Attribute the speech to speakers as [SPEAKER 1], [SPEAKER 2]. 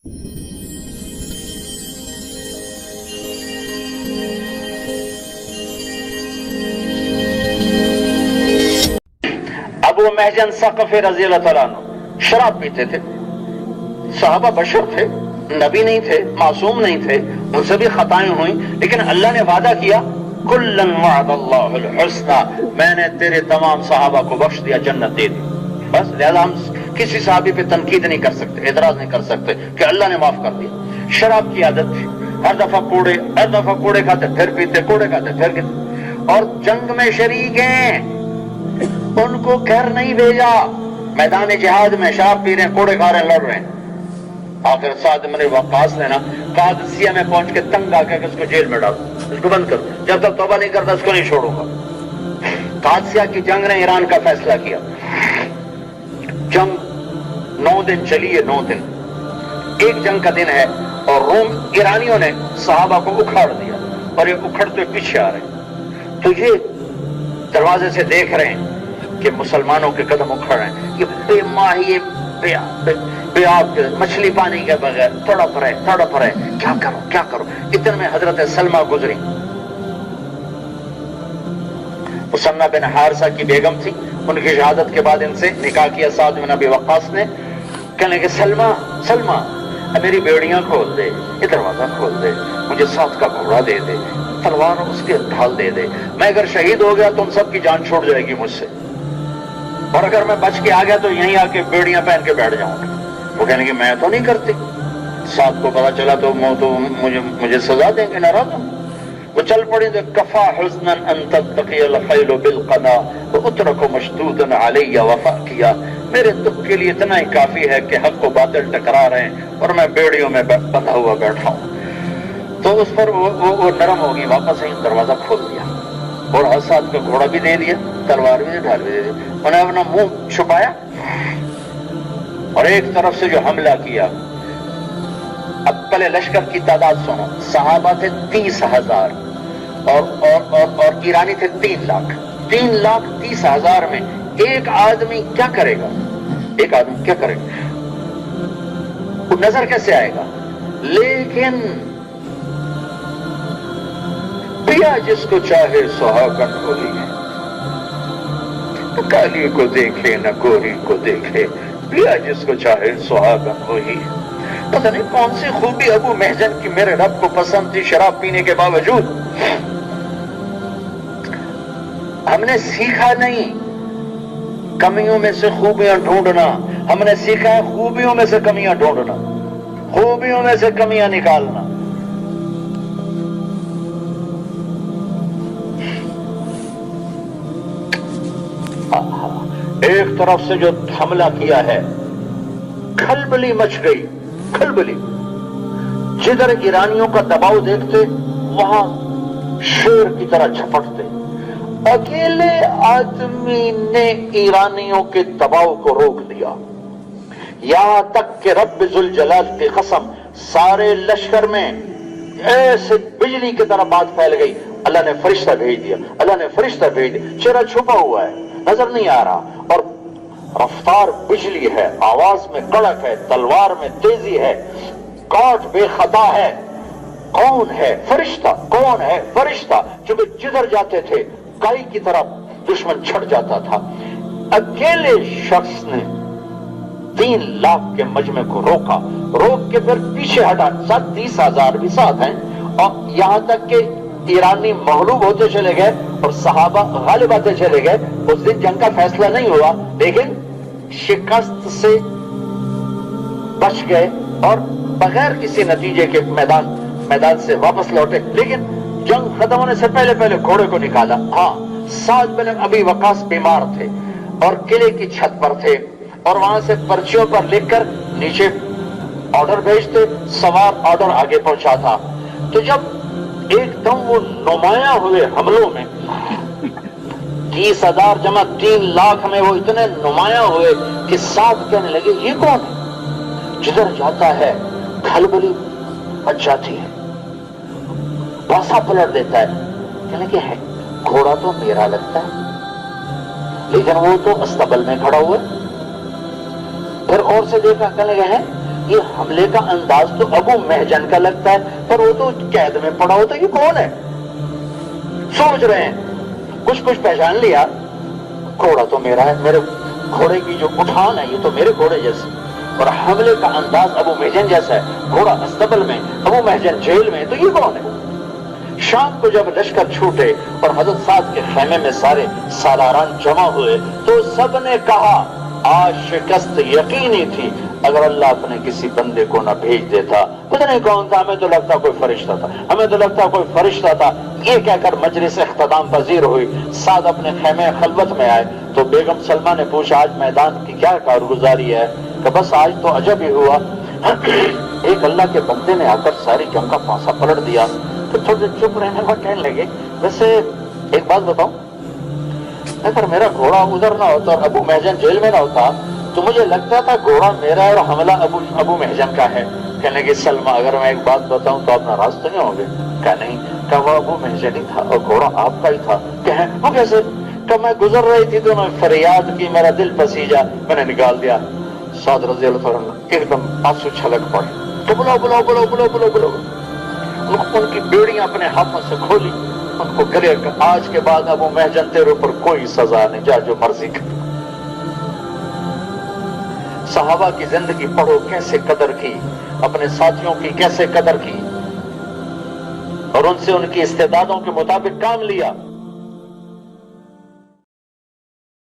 [SPEAKER 1] ابو محجن ثقفی رضی اللہ تعالیٰ عنہ شراب پیتے تھے. صحابہ بشر تھے، نبی نہیں تھے، معصوم نہیں تھے، ان سے بھی خطائیں ہوئیں، لیکن اللہ نے وعدہ کیا کلن وعد اللہ الحسنى، میں نے تیرے تمام صحابہ کو بخش دیا، جنت دے دی. بس لہذا ہم کسی صحابی پہ تنقید نہیں کر سکتے، اعتراض نہیں کر سکتے کہ اللہ نے معاف کر دیا. شراب کی عادت تھی، ہر دفعہ کوڑے کھاتے، پھر پیتے، کوڑے کھاتے، پھر پیتے، اور جنگ میں شریک ہیں. ان کو گھر نہیں بھیجا، میدان جہاد میں شراب پی رہے ہیں، کوڑے کھا رہے ہیں، لڑ رہے ہیں. آخر سعد بن وقاص نے نا قادسیہ میں پہنچ کے تنگ آ کے اس کو جیل میں ڈالو، اس کو بند کر دو، جب تک توبہ نہیں کرتا اس کو نہیں چھوڑوں گا. قادسیہ کی جنگ نے ایران کا فیصلہ کیا. جنگ 9 دن چلی ہے، 9 دن، ایک جنگ کا دن ہے، اور روم ایرانیوں نے صحابہ کو اکھاڑ دیا، اور یہ اکھڑتے پیچھے آ رہے ہیں. تو یہ دروازے سے دیکھ رہے ہیں کہ مسلمانوں کے قدم اکھڑ رہے ہیں. یہ بے ماہی بے آب مچھلی پانی کے بغیر تڑپ رہے، کیا کرو. اتنے میں حضرت سلمہ گزری. مسنہ بن حارثہ کی بیگم تھی، ان کی شہادت کے بعد ان سے نکاح کیا سعد بن ابی وقاص نے. کہنے کہ سلمہ میری بیڑیاں کھول دے، یہ دروازہ کھول دے، مجھے ساتھ کا گھوڑا دے دے، تلوار اس کے ڈھال دے دے، میں اگر شہید ہو گیا تو ان سب کی جان چھوڑ جائے گی مجھ سے، اور اگر میں بچ کے آ گیا تو یہیں آ کے بیڑیاں پہن کے بیٹھ جاؤں گا. وہ کہنے کہ میں تو نہیں کرتی. ساتھ کو پتا چلا تو مجھے سزا دیں گے، ناراض ہوں. وہ چل پڑی تو کفا حسنا ان تتقی الخیل بالقنا واترک مشدودا علی وفا کیا. میرے دکھ کے لیے اتنا ہی کافی ہے کہ حق و باطل ٹکرا رہے ہیں اور میں بیڑیوں میں بندھا ہوا بیٹھا ہوں. تو اس پر وہ نرم ہوگی، واپس ہی دروازہ کھول دیا، اور اسد کا گھوڑا بھی دے دیا، تلوار بھی ڈھال بھی دے دی. انہوں نے اپنا منہ چھپایا، اور ایک طرف سے جو حملہ کیا. اب پہلے لشکر کی تعداد سنو. صحابہ تھے 30,000 اور ایرانی تھے 3 لاکھ. 3,30,000 میں ایک آدمی کیا کرے گا؟ وہ نظر کیسے آئے گا؟ لیکن پیا جس کو چاہے سہاگن ہولی ہے، کالی کو دیکھے نہ گوری کو دیکھے، پیا جس کو چاہے سہاگن ہولی ہے. پتہ نہیں کون سی خوبی ابو محجن کی میرے رب کو پسند تھی شراب پینے کے باوجود. ہم نے سیکھا نہیں کمیوں میں سے خوبیاں ڈھونڈنا، ہم نے سیکھا ہے خوبیوں میں سے کمیاں ڈھونڈنا، خوبیوں میں سے کمیاں نکالنا. ایک طرف سے جو حملہ کیا ہے، کھلبلی مچ گئی، کھلبلی. جدھر ایرانیوں کا دباؤ دیکھتے وہاں شیر کی طرح جھپٹتے. اکیلے آدمی نے ایرانیوں کے دباؤ کو روک دیا، یہاں تک کہ رب ذوالجلال کی قسم سارے لشکر میں ایسے بجلی کی طرح بات پھیل گئی. اللہ نے فرشتہ بھیج دیا. چہرہ چھپا ہوا ہے، نظر نہیں آ رہا، اور رفتار بجلی ہے، آواز میں کڑک ہے، تلوار میں تیزی ہے، کاٹ بے خطا ہے. کون ہے فرشتہ جو کہ جدھر جاتے تھے کائی کی طرف دشمن چھڑ جاتا تھا. اکیلے شخص نے 3 لاکھ کے مجمع کو روک کے پھر پیچھے ہٹا. 30,000 بھی ساتھ ہیں، اور یہاں تک کہ ایرانی مغلوب ہوتے چلے گئے اور صحابہ غالب آتے چلے گئے. اس دن جنگ کا فیصلہ نہیں ہوا، لیکن شکست سے بچ گئے اور بغیر کسی نتیجے کے میدان سے واپس لوٹے. لیکن جنگ ختم ہونے سے پہلے گھوڑے کو نکالا. ہاں، سعد بن ابی وقاص بیمار تھے اور قلعے کی چھت پر تھے، اور وہاں سے پرچیوں پر لکھ کر نیچے آرڈر بھیجتے، سوار آرڈر آگے پہنچا تھا. تو جب ایک دم وہ نمایاں ہوئے حملوں میں، 30,000 جمع 3 لاکھ میں وہ اتنے نمایاں ہوئے کہ سعد کہنے لگے یہ کون ہے؟ جدھر جاتا ہے کھلبلی مچ جاتی ہے، پاسا پلٹ دیتا ہے. کہنے کہ ہے گھوڑا تو میرا لگتا ہے، لیکن وہ تو استبل میں کھڑا ہوا ہے. پھر اور سے دیکھا، کہنے لگے ہیں یہ حملے کا انداز تو ابو محجن کا لگتا ہے، پر وہ تو قید میں پڑا ہوتا ہے، یہ کون ہے؟ سوچ رہے ہیں، کچھ پہچان لیا، گھوڑا تو میرا ہے، میرے گھوڑے کی جو اٹھان ہے یہ تو میرے گھوڑے جیسے، اور حملے کا انداز ابو محجن جیسا ہے، گھوڑا استبل میں، ابو محجن جیل میں، تو یہ کون ہے؟ شام کو جب لشکر چھوٹے اور حضرت سعد کے خیمے میں سارے سالاران جمع ہوئے تو سب نے کہا آج شکست یقینی تھی، اگر اللہ اپنے کسی بندے کو نہ بھیج دیتا۔ پتہ نہیں کون تھا، ہمیں تو لگتا کوئی فرشتہ تھا، ہمیں تو لگتا کوئی فرشتہ تھا۔ یہ کہہ کر مجلس اختتام پذیر ہوئی، سعد اپنے خیمے خلوت میں آئے تو بیگم سلمہ نے پوچھا آج میدان کی کیا کارگزاری ہے؟ کہ بس آج تو عجب ہی ہوا، ایک اللہ کے بندے نے آ کر ساری جنگ کا پانسا پلٹ دیا۔ تو تھوڑے چپ رہنے کو کہنے لگے ویسے ایک بات بتاؤں، اگر میرا گھوڑا ادھر نہ ہوتا اور ابو محجن جیل میں نہ ہوتا تو مجھے لگتا تھا گھوڑا میرا ہے اور حملہ ابو محجن کا ہے۔ کہنے لگے سلمہ اگر میں ایک بات بتاؤں تو آپ ناراض تو نہیں ہوں گے؟ کہا نہیں، کہ وہ ابو محجن ہی تھا اور گھوڑا آپ کا ہی تھا۔ کہیں وہ کیسے؟ کہ میں گزر رہی تھی تو میں فریاد کی، میرا دل پسیجا، میں نے نکال دیا۔ سعد رضی اللہ عنہ ایک دم آنسو چھلک پڑے تو بلاؤ بلاؤ بلاؤ بلاؤ بلاؤ بلاؤ، ان کی بیڑیاں اپنے ہاتھوں سے کھولی، ان کو گلے کہ آج کے بعد ابو محجن تیرے اوپر کوئی سزا نہیں، جا جو مرضی کر۔ صحابہ کی زندگی پڑھو، کیسے قدر کی، اپنے ساتھیوں کی کیسے قدر کی، اور ان سے ان کی استعدادوں کے مطابق کام لیا۔